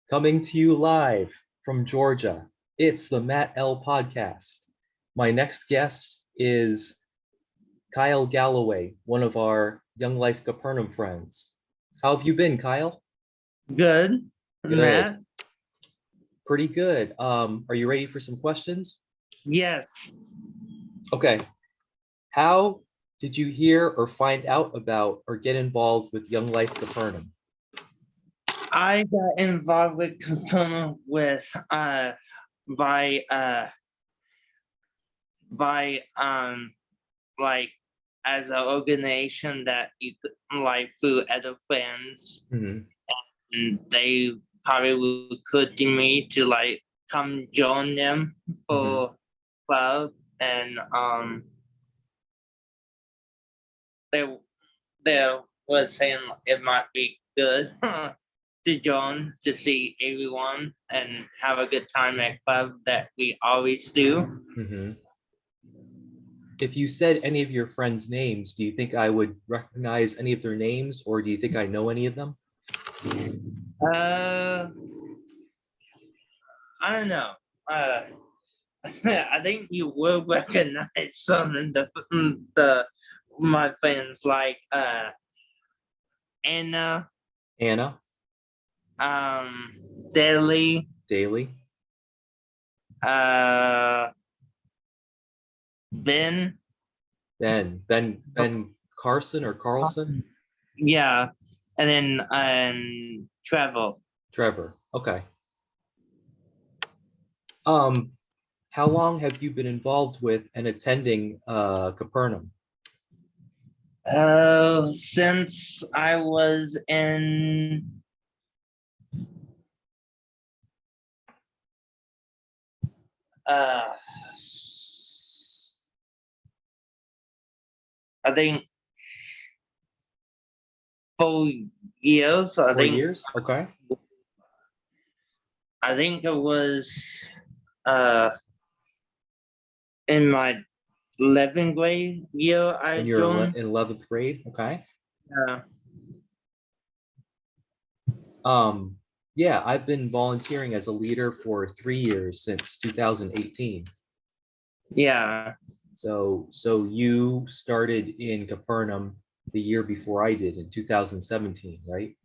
Coming to you live from Georgia, it's the Matt L Podcast. My next guest is Kyle Galloway, one of our Young Life Capernaum friends. How have you been, Kyle? Good. Good. Matt? Pretty good. Are you ready for some questions? Yes. Okay. How did you hear or find out about or get involved with Young Life Capernaum? I got involved with Capernaum with by like as an organization that you could like through other friends, Mhm. and they probably could me to like come join them for club, and they was saying it might be good to join to see everyone and have a good time at club that we always do. Mhm. If you said any of your friends' names, do you think I would recognize any of their names, or do you think I know any of them? I don't know. I think you will recognize some of the my friends like Anna, Anna, Daly, Daly, uh, Ben. Ben Carson or Carlson? Yeah, and then Trevor. Trevor. Okay. Um, how long have you been involved with and attending Capernaum? Since I was in uh I think 4 years. 4 years? Okay. I think it was uh in my 11th grade year I When you're joined. in 11th grade? Okay. Uh, Um, yeah, I've been volunteering as a leader for 3 years since 2018. yeah. So you started in Capernaum the year before I did in 2017, right?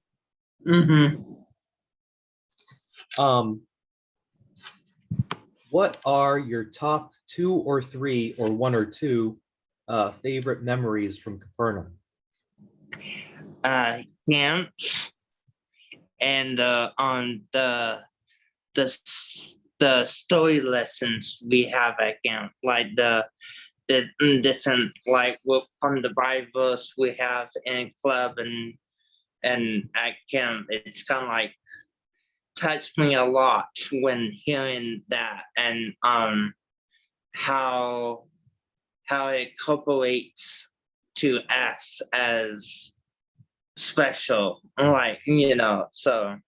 Mm-hmm. Um, what are your top two or three or one or two favorite memories from Capernaum? Camps and on the story lessons we have at camp, like the different like from the Bibles we have in club and at camp. It's kind of like touched me a lot when hearing that, and how it incorporates to us as special, like so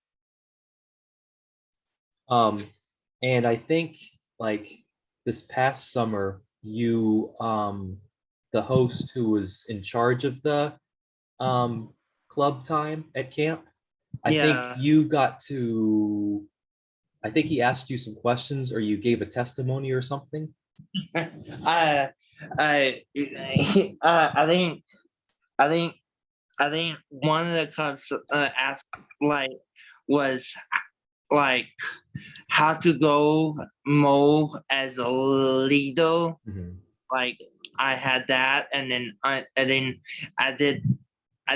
Um, and I think like this past summer, you the host who was in charge of the um club time at camp, I think yeah. you got to I think he asked you some questions or you gave a testimony or something. I I I think I think I think one of the clubs asked like was like how to go more as a leader. Mhm. Like I had that, and then I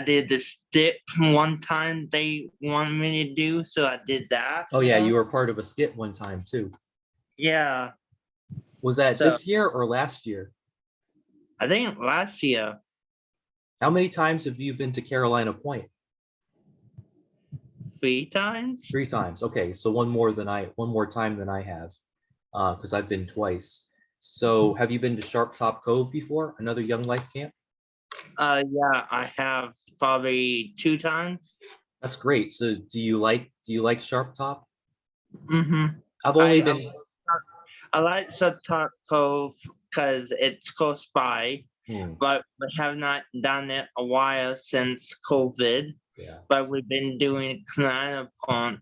did the step one time they wanted me to do, so I did that. Oh yeah, you were part of a skit one time too. Yeah. Was that So this year or last year? I think last year How many times have you been to Carolina Point? 3 times. 3 times. Okay, so one more time than I have, because I've been twice. So have you been to Sharp Top Cove before? Another Young Life camp? Yeah, I have probably 2 times. That's great. So do you like Sharp Top? Mm-hmm. I've only I I, been I like Subtop Cove because it's close by, hmm, but we have not done it a while since COVID. yeah. But we've been doing Canada Pond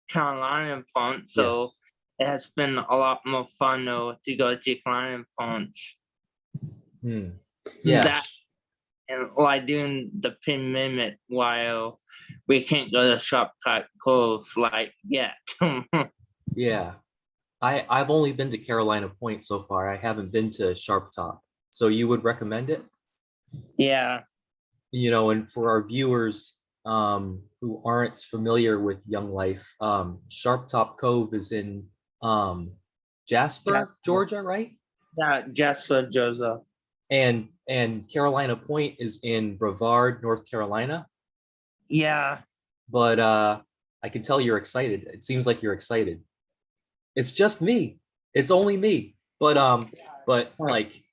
Carolina Point, so it has been a lot more fun though to go to Carolina Points. Yeah. That and like doing the pin limit while we can't go to Shortcut Cove like yet. Yeah. I've only been to Carolina Point so far. I haven't been to Sharp Top. So you would recommend it? Yeah. You know, and for our viewers who aren't familiar with Young Life, Sharp Top Cove is in Jasper, Georgia, right? Yeah, Jasper, Georgia. And Carolina Point is in Brevard, North Carolina. Yeah. But I can tell you're excited. It seems like you're excited. It's just me. It's only me. But like,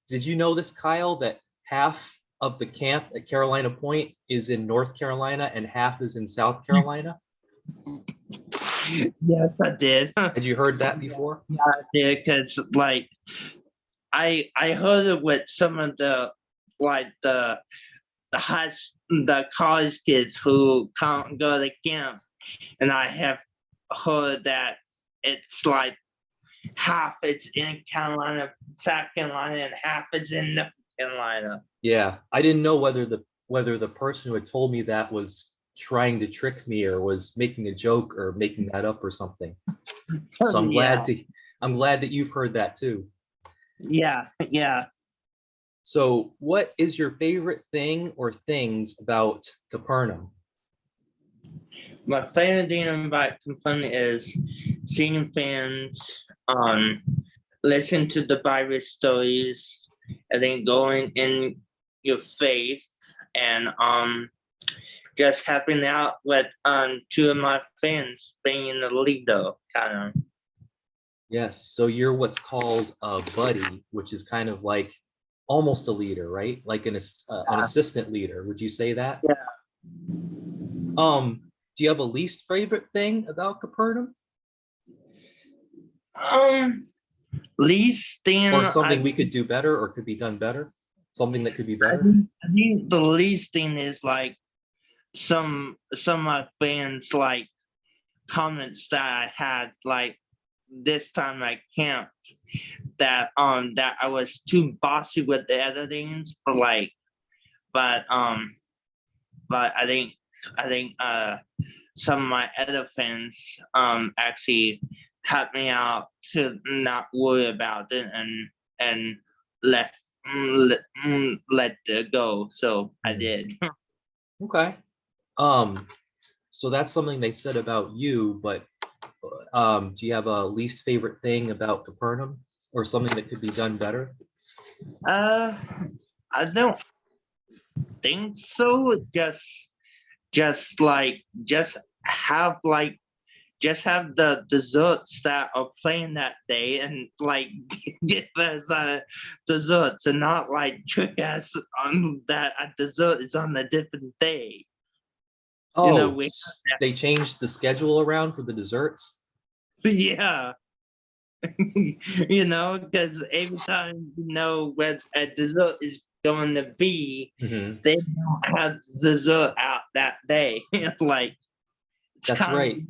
did you know this, Kyle, that half of the camp at Carolina Point is in North Carolina and half is in South Carolina? Yes, I did. Had you heard that before? Yeah, I did, because like I heard it with some of the like the the college kids who can't go to camp, and I have heard that it's like half it's in Carolina, South Carolina, and half is in North Carolina. Yeah, I didn't know whether the person who had told me that was trying to trick me or was making a joke or making that up or something. So I'm Yeah. glad that you've heard that too. Yeah, yeah. So what is your favorite thing or things about Capernaum? My favorite thing about Capernaum is seeing fans, listen to the Bible stories, and then going in your faith, and just helping out with two of my friends being the leader, kind of. Yes, so you're what's called a buddy, which is kind of like almost a leader, right? Like an assistant leader. Would you say that? Yeah. Do you have a least favorite thing about Capernaum, Least thing or something we could do better, or could be done better? Something that could be better. I think the least thing is like some of my fans like comments that I had like this time at camp that I was too bossy with the editings, but I think some of my other fans actually helped me out to not worry about it and let it go. So I did. Okay. So that's something they said about you, but do you have a least favorite thing about Capernaum or something that could be done better? I don't think so. Just have the desserts that are playing that day, and like give us desserts, and not like trick us on that a dessert is on a different day. You know, Oh, they changed the schedule around for the desserts? yeah. You know, because every time you know when a dessert is going to be, Mhm. they don't have dessert out that day. Like it's That's kind right.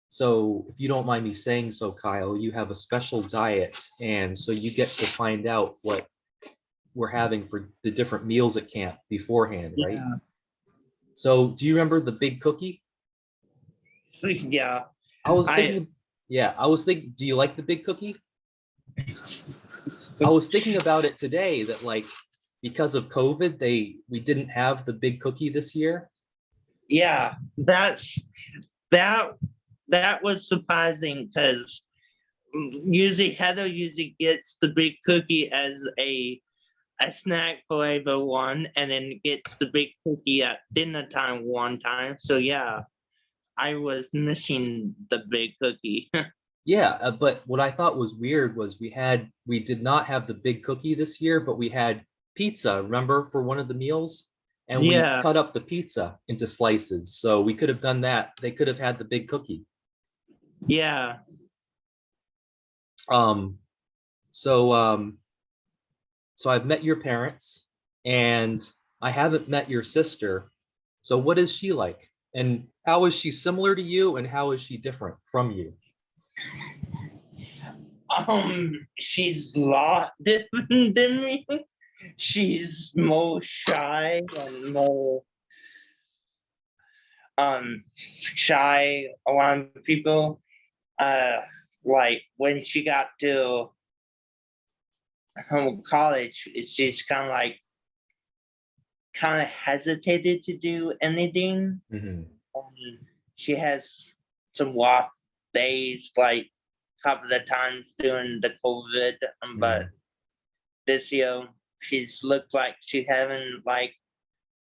So if you don't mind me saying so, Kyle, you have a special diet, and so you get to find out what we're having for the different meals at camp beforehand, right? Yeah. So do you remember the big cookie? Yeah. I was thinking, yeah, I was thinking, do you like the big cookie? I was thinking about it today that like because of COVID, we didn't have the big cookie this year. Yeah, that was surprising because usually Heather usually gets the big cookie as a snack for everyone, and then gets the big cookie at dinner time one time. So yeah, I was missing the big cookie. Yeah, but what I thought was weird was we did not have the big cookie this year, but we had pizza, remember, for one of the meals? And we Yeah. cut up the pizza into slices. So we could have done that. They could have had the big cookie. Yeah. Um, so so I've met your parents and I haven't met your sister. So what is she like? And how is she similar to you, and how is she different from you? She's a lot different than me. She's more shy and more shy around people. Like when she got to college, she's kind of hesitated to do anything. Hmm. She has some rough days, like a couple of times during the COVID, but this year she's looked like she's having like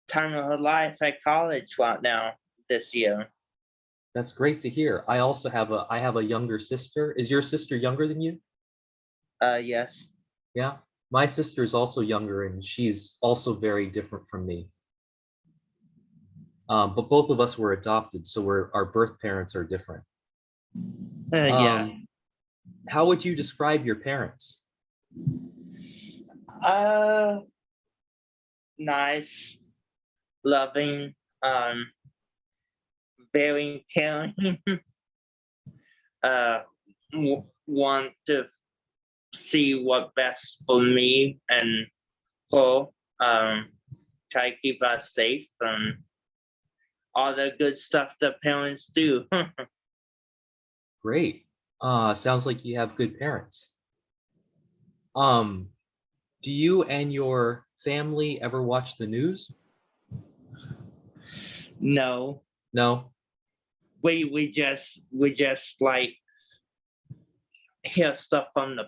time of her life at college right now this year. That's great to hear. I have a younger sister. Is your sister younger than you? Yes. Yeah. My sister is also younger, and she's also very different from me. But both of us were adopted, so our birth parents are different. Yeah. How would you describe your parents? Uh, Nice, loving, very caring. uh, Want to see what best for me and her. Try to keep us safe and all the good stuff that parents do. Great. Sounds like you have good parents. Um, do you and your family ever watch the news? No, No? we just like hear stuff from the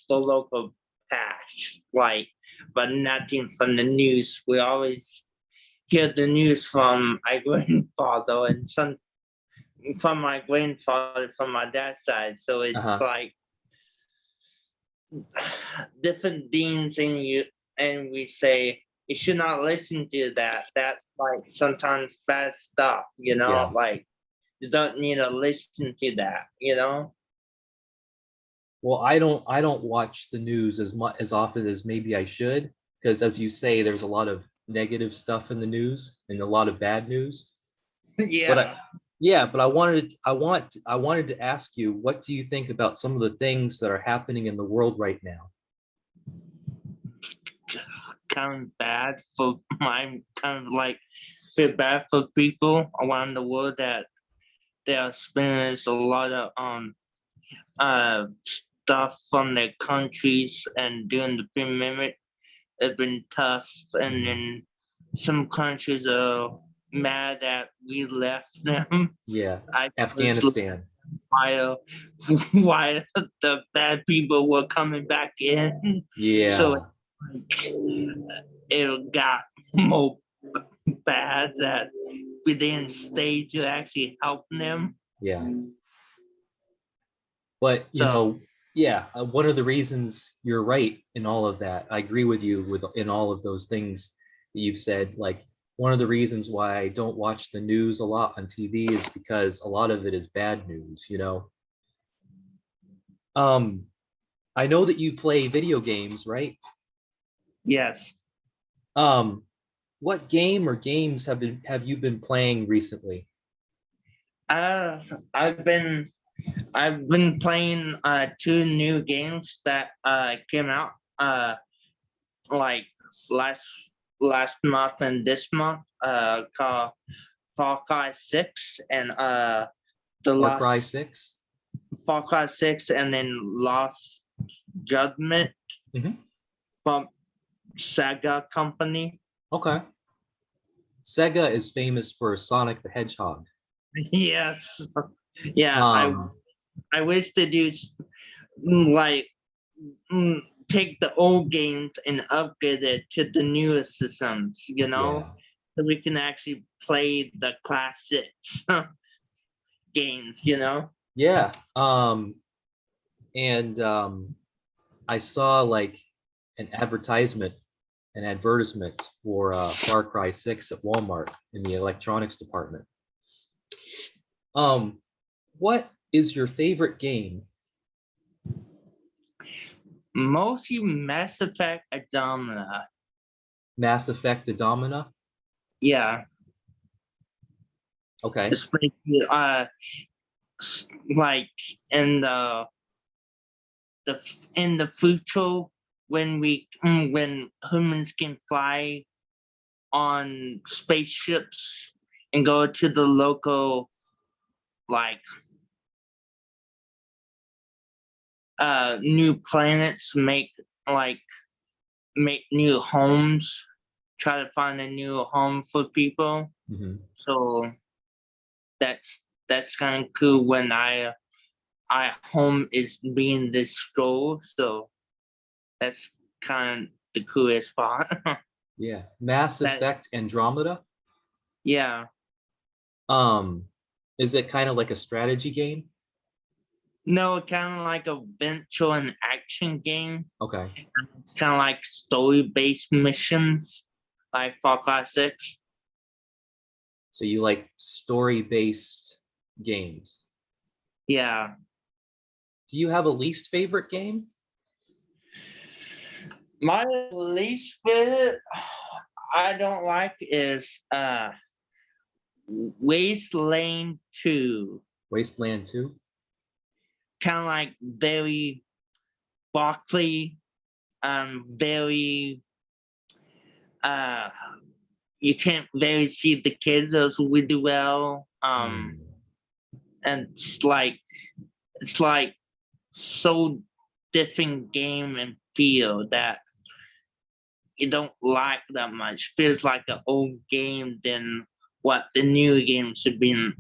local patch, like, but nothing from the news. We always hear the news from my grandfather and some from my grandfather from my dad's side. So it's Uh-huh. like different things in you, and we say you should not listen to that. That's like sometimes bad stuff, Yeah. like you don't need to listen to that. Well, I don't watch the news as often as maybe I should, because as you say, there's a lot of negative stuff in the news and a lot of bad news. But Yeah. yeah, but I wanted to ask you, what do you think about some of the things that are happening in the world right now? Kind of bad for my kind of like feel bad for people around the world that they are spending a lot of stuff from their countries, and during the pandemic it's been tough, and then some countries are mad that we left them. Yeah, I was Afghanistan. while while the bad people were coming back in, so Yeah, it got more bad that we didn't stay to actually help them. yeah. But So yeah, one of the reasons you're right in all of that, I agree with you with in all of those things that you've said. Like one of the reasons why I don't watch the news a lot on TV is because a lot of it is bad news. Um, I know that you play video games, right? yes, Um, what game or games have you been playing recently? uh, I've been I've been playing two new games that came out like last last month and this month, called Far Cry 6 and the Far Cry last 6? Far Cry 6 and then Lost Judgment Hmm. from Sega company. Okay. Sega is famous for Sonic the Hedgehog. Yes. Yeah, Um, I wish to do like mm, take the old games and upgrade it to the newest systems, yeah. so we can actually play the classics games. Yeah. And I saw like an advertisement for Far Cry 6 at Walmart in the electronics department. Um, what is your favorite game? Mostly Mass Effect Andromeda. Mass Effect Andromeda? Yeah. Okay. especially like in the future when humans can fly on spaceships and go to the local like new planets, like make new homes, try to find a new home for people. Hmm. So that's kind of cool when our home is being destroyed. So that's kind of the coolest part. Yeah. Mass That Effect Andromeda. yeah. Um, is it kind of like a strategy game? No, kind of like a adventure and action game. Okay. It's kind of like story-based missions, like Far Cry 6. So you like story-based games. Yeah. Do you have a least favorite game? My least favorite I don't like is Wasteland 2. Wasteland 2? Kind of like very Barkley, very uh you can't very see the kids as really well. Hmm. And it's like so different game and feel that you don't like that much. Feels like an old game than what the new game should be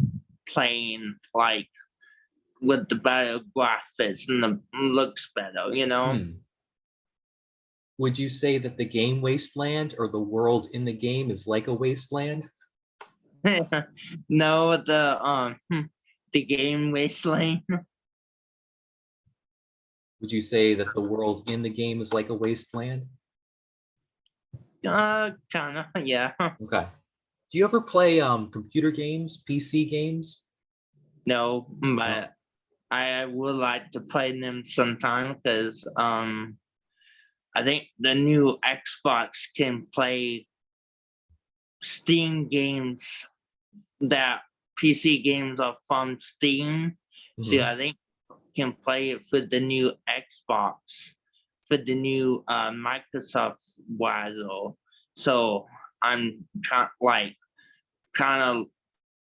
playing, like with the better graphics and the looks better. Hmm. Would you say that the game Wasteland or the world in the game is like a wasteland? No, the game Wasteland. Would you say that the world in the game is like a wasteland? Kinda, yeah. Okay. Do you ever play computer games, PC games? No, No. but I would like to play them sometime because I think the new Xbox can play Steam games that PC games are from Steam. So Hmm. I think can play it for the new Xbox, for the new Microsoft Wazo. So I'm trying to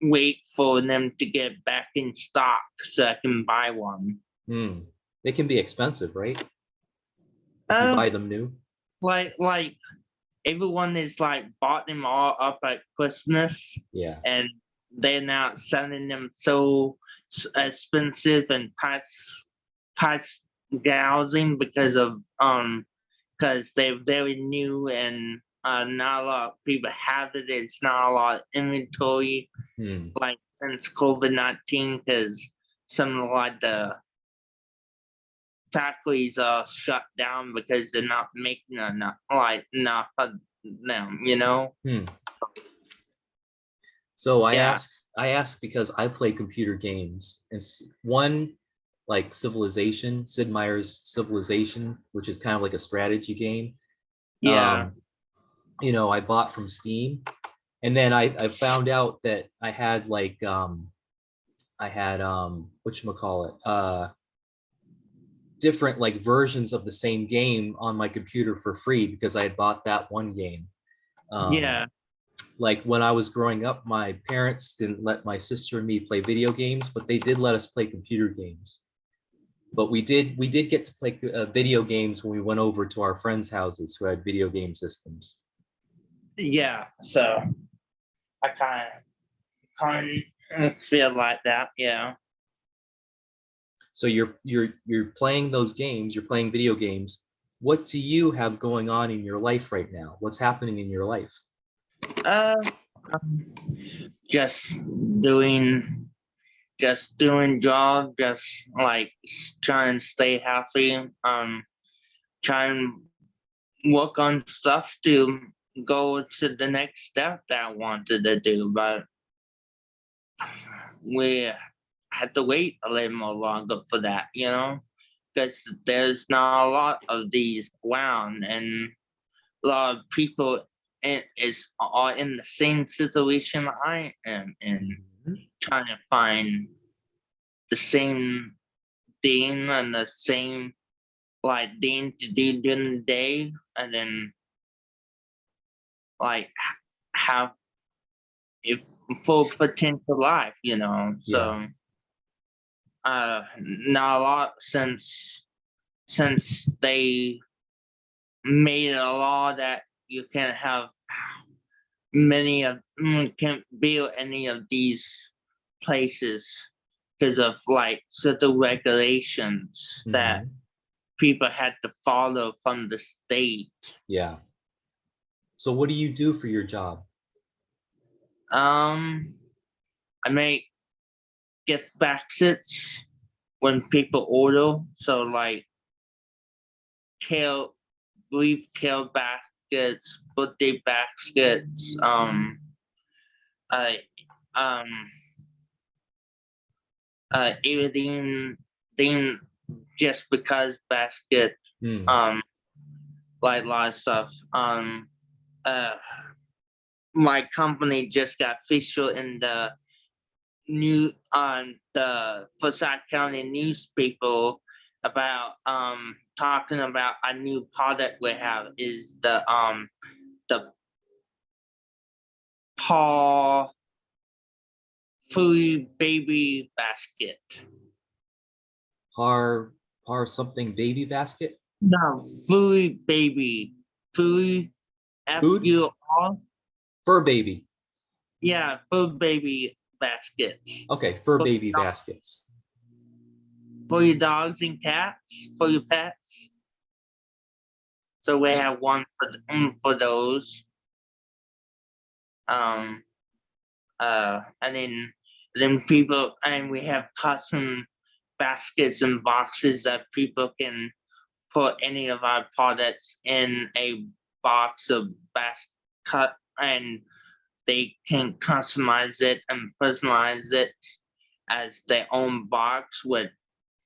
wait for them to get back in stock so I can buy one. Hmm. They can be expensive, right? If you Uh, buy them new. like everyone is like bought them all up at Christmas, Yeah. and they're now selling them so expensive and price gouging because they're very new and not a lot of people have it. It's not a lot of inventory Hmm. like since COVID-19 because some of like the factories are shut down because they're not making enough of them. Hmm. So Yeah. I ask because I play computer games. It's one like Civilization, Sid Meier's Civilization, which is kind of like a strategy game. Yeah. Um, I bought from Steam, and then I found out that I had whatchamacallit, different like versions of the same game on my computer for free because I had bought that one game. Um, Yeah. like when I was growing up, my parents didn't let my sister and me play video games, but they did let us play computer games. But we did get to play video games when we went over to our friends' houses who had video game systems. Yeah. So I kind of feel like that. Yeah. So you're playing those games, you're playing video games. What do you have going on in your life right now? What's happening in your life? Uh, um, just doing doing job, just like trying to stay healthy. Trying to work on stuff to go to the next step that I wanted to do, but we had to wait a little more longer for that, because there's not a lot of these around, and a lot of people are in the same situation I am in. trying to find the same thing and the same like thing to do during the day, and then like have if full potential life, So not a lot since they made a law that you can't have can't build any of these places because of like certain regulations that Mhm. people had to follow from the state. Yeah. So what do you do for your job? I make gift baskets when people order. So like kale, brief kale baskets, birthday baskets, I um everything thing just because basket, Hmm. like a lot of stuff. Uh my company just got official in the new on the Forsyth County newspaper about talking about a new product we have is the paw food baby basket. Par something baby basket? No, food baby. Food Food? FUR. Fur baby. Yeah, food baby baskets. Okay, fur For, baby baskets. for your dogs and cats, for your pets. So we have one for those. Um and then people, and we have custom baskets and boxes that people can put any of our products in a box of cut, and they can customize it and personalize it as their own box with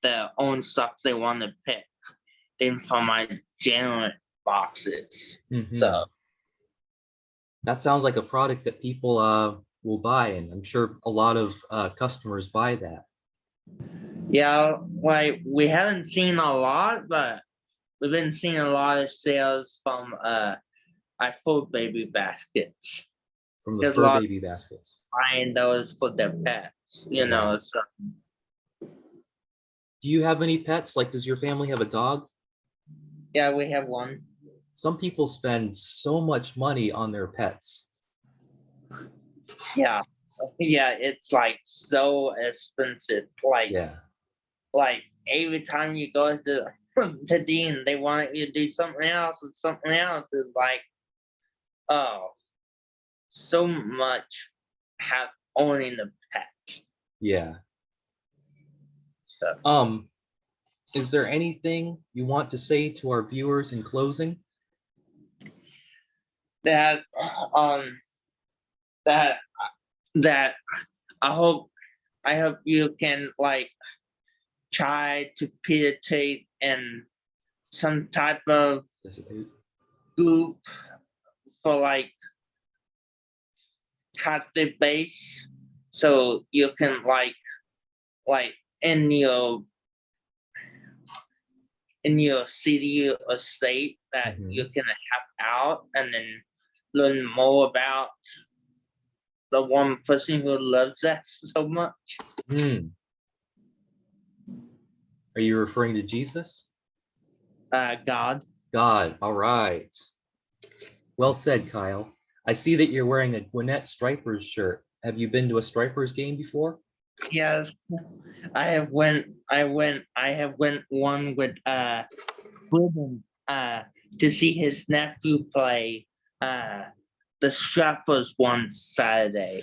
their own stuff they want to pick then from my general boxes. Mhm. So That sounds like a product that people will buy, and I'm sure a lot of customers buy that. yeah, like we haven't seen a lot, but we've been seeing a lot of sales from our food baby baskets. From the There's a fur lot baby baskets. buying those for their pets, Yeah. So Do you have any pets? Like, does your family have a dog? yeah, we have one. Some people spend so much money on their pets. Yeah, yeah, it's like so expensive. Yeah. Like every time you go to to Dean, they want you to do something else, and something else is like, oh, so much have owning a pet. Yeah. So Is there anything you want to say to our viewers in closing? that um that that I hope you can like try to participate in some type of Dissipate. group for like captive base, so you can like in your city or state that Mhm. you can help out and then learn more about the one person who loves us so much. Hmm. Are you referring to Jesus? God. God. All right. Well said, Kyle. I see that you're wearing a Gwinnett Stripers shirt. Have you been to a Stripers game before? Yes, I have went one with Ruben to see his nephew play the Strappers one Saturday.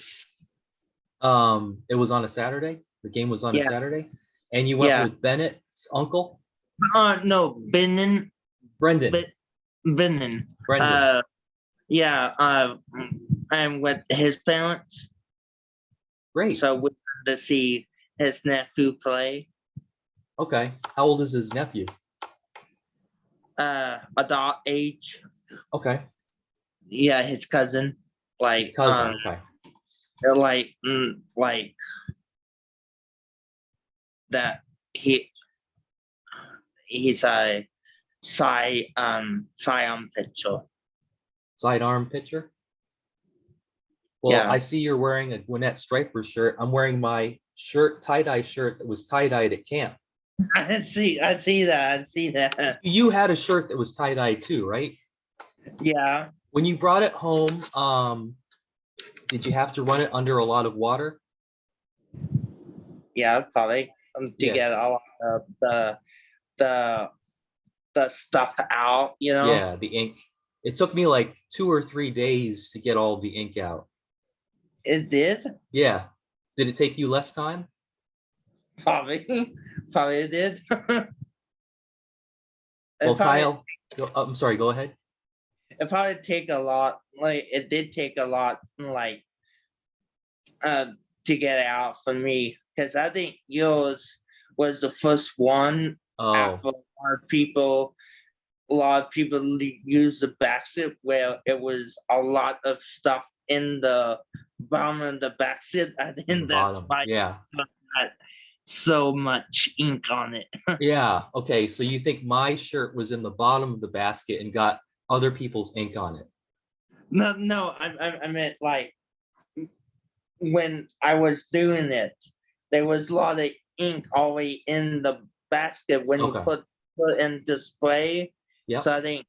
It was on a Saturday. The game was on a Yeah, Saturday, and you went yeah. with Bennett's uncle, No, Benin, Brendan. Benin. Brendan. Yeah. I'm with his parents, Great. so we went to see his nephew play. Okay. How old is his nephew? Adult age. Okay. Yeah, his cousin. His Like cousin. Okay. like that he's a sidearm picture. Sidearm picture? Well, Yeah. I see you're wearing a Gwinnett Striper shirt. I'm wearing my shirt, tie-dye shirt that was tie-dyed at camp. I see that. You had a shirt that was tie-dyed too, right? Yeah. When you brought it home, did you have to run it under a lot of water? Yeah, probably. To Yeah. get all of the stuff out, you know. Yeah, the ink. It took me like 2 or 3 days to get all the ink out. It did. Yeah. Did it take you less time? Probably it did. Well, it probably Kyle, I'm sorry, go ahead. it probably take a lot. Like it did take a lot. Like to get out for me, because I think yours was the first one Oh, after a lot of people use the basket where it was a lot of stuff in the bottom of the basket. I the think that's bottom. why Yeah. it got so much ink on it. Yeah. Okay. So you think my shirt was in the bottom of the basket and got other people's ink on it? No, I meant like when I was doing it, there was a lot of ink already in the basket when you Okay. put in display. Yep. So I think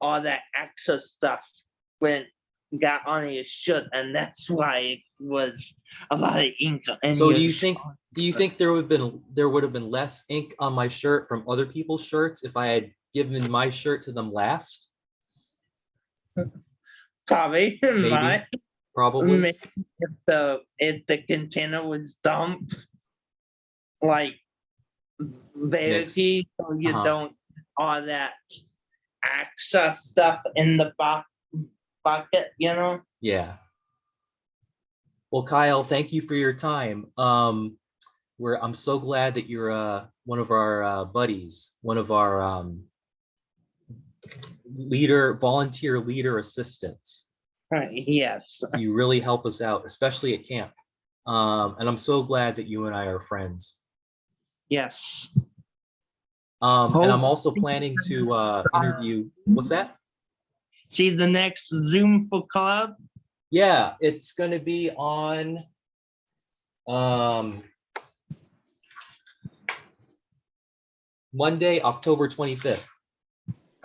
all that extra stuff got on your shirt, and that's why it was a lot of ink in So your do you think there would have been less ink on my shirt from other people's shirts if I had given my shirt to them last? Probably Maybe. Probably. maybe if the container was dumped like Mixed. very, so you Uh-huh. don't all that extra stuff in the bucket, you know. Yeah. Well, Kyle, thank you for your time. I'm so glad that you're one of our buddies, one of our volunteer leader assistants. Right, yes, You really help us out, especially at camp. And I'm so glad that you and I are friends. yes. And I'm Hope also planning to interview. What's that? see the next Zoom for club. Yeah, it's going to be on Monday, October 25th.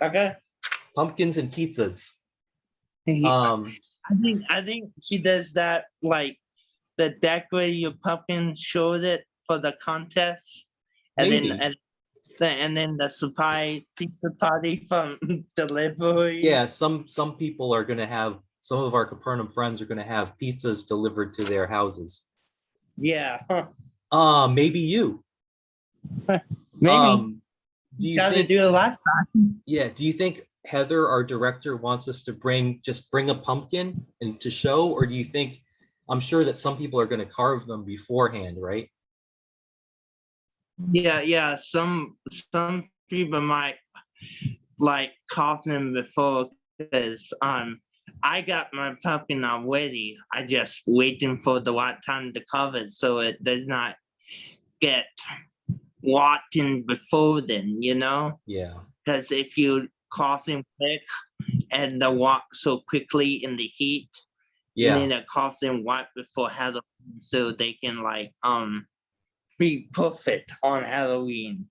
Okay. Pumpkins and pizzas. I think she does that like the decorate your pumpkin showed it for the contest, and Maybe. and then the surprise pizza party from delivery. Yeah, some people are going to have, some of our Capernaum friends are going to have pizzas delivered to their houses. Yeah. Maybe you. Maybe. Do you Tried to think? do it last time. Yeah. Do you think Heather, our director, wants us to bring a pumpkin and to show, or do you think? I'm sure that some people are going to carve them beforehand, right? Yeah. Some people might like carve them before, because I got my pumpkin already. I just waiting for the right time to carve it so it does not get rotten before then, you know? Yeah. Because if you carve them quick and the walk so quickly in the heat, you Yeah. need to carve them right before Halloween so they can like be perfect on Halloween.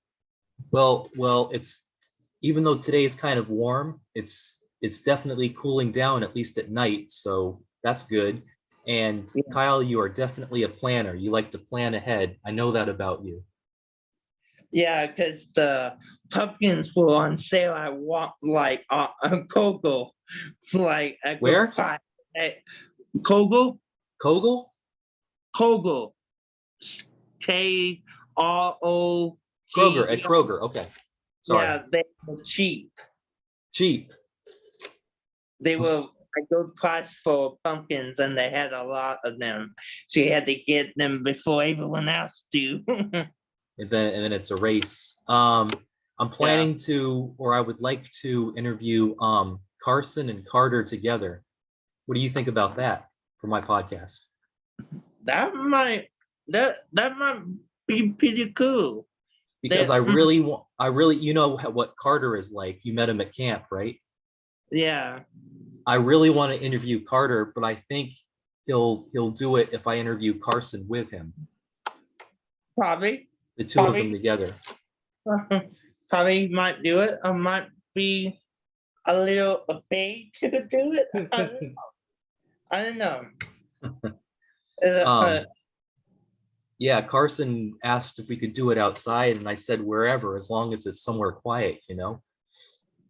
Well, it's, even though today is kind of warm, it's definitely cooling down, at least at night, so that's good. And Yeah. Kyle, you are definitely a planner. You like to plan ahead. I know that about you. Yeah, because the pumpkins were on sale at Kogo, like a good Where? price. Kogo, Kogel? Kogo, KROG. Kroger, at Kroger. Okay. Sorry. Yeah, they were cheap. Cheap. They were a good price for pumpkins, and they had a lot of them. So you had to get them before everyone else do. And then it's a race. I'm planning to, or I would like to interview Carson and Carter together. What do you think about that for my podcast? That might that might be pretty cool. Because I really want, you know what Carter is like. You met him at camp, right? Yeah, I really want to interview Carter, but I think he'll do it if I interview Carson with him, probably. the two of them Probably. together. Probably might do it. I might be a little afraid to do it. I don't know. Um, yeah, Carson asked if we could do it outside, and I said wherever, as long as it's somewhere quiet, you know.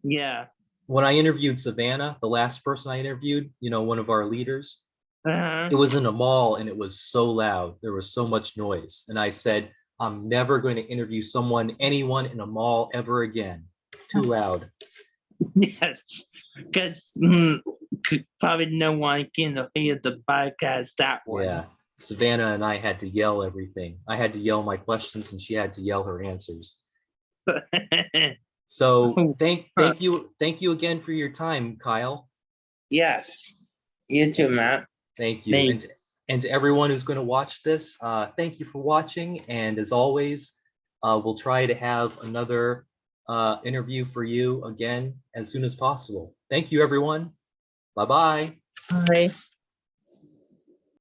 Yeah. When I interviewed Savannah, the last person I interviewed, you know, one of our leaders, Uh-huh. it was in a mall and it was so loud. There was so much noise. And I said, I'm never going to interview anyone in a mall ever again. Too loud. Yes. Because probably no one can hear the podcast that one. Yeah. Savannah and I had to yell everything. I had to yell my questions and she had to yell her answers. So thank you again for your time, Kyle. Yes. You too, Matt. Thank you. Thank And to everyone who's going to watch this, thank you for watching. And as always, we'll try to have another interview for you again as soon as possible. Thank you, everyone. Bye-bye. Bye.